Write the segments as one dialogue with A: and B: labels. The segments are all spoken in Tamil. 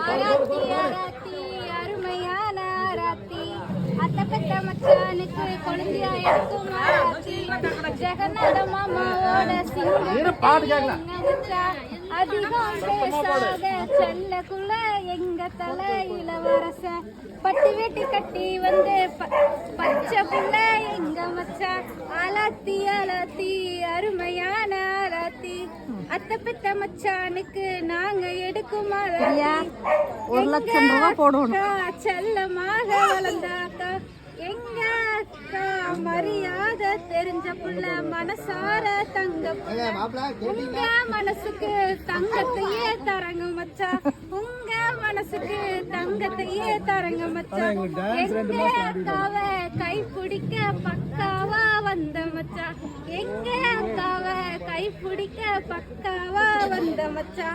A: ஆராத்தி ஆராத்தி அருமையான ஆராத்தி அத்தை பெத்த மச்சானுக்கு கொழுந்தியா எடுக்கும் ஆராத்தி ஜெகநாத மாமாவோட சிங்கச்சா அதிகம் பேசாத செல்லக்குள்ள எங்க தலை இளவரச பட்டு வேட்டி கட்டி வந்து பச்சை புள்ள எங்க மச்சா ஆலாத்தி ஆலாத்தி அருமையான ஆராத்தி அத்தை பெத்த மச்சானுக்கு நாங்க எடுக்கும்
B: ₹1,00,000
A: செல்லமாக வளர்ந்தாக்கா எங்க அக்கா மரியாதை தெரிஞ்ச புள்ள மனசார தங்க உங்க மனசுக்கு தங்கத்தையே தரங்க மச்சா உங்க மனசுக்கு தங்கத்தையே தரங்க மச்சா எங்க அக்காவை கை பிடிக்க பக்காவா வந்த மச்சா எங்க அக்காவை கை பிடிக்க பக்காவா வந்த மச்சா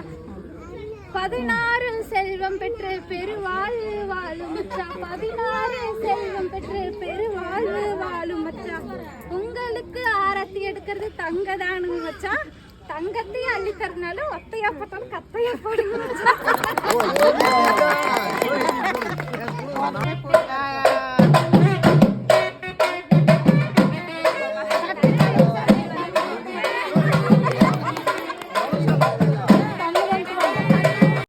A: 16 செல்வம் பெற்று பெருவாழ்வு வாழும் மச்சா 16 செல்வம் பெற்று பெருவாழ்வு வாழும் மச்சா உங்களுக்கு ஆரத்தி எடுக்கிறது தங்க தானுங்க மச்சா தங்கத்தையும் அள்ளி தரனால ஒத்தையா போட்டாலும் கத்தையா போடுங்க மச்சா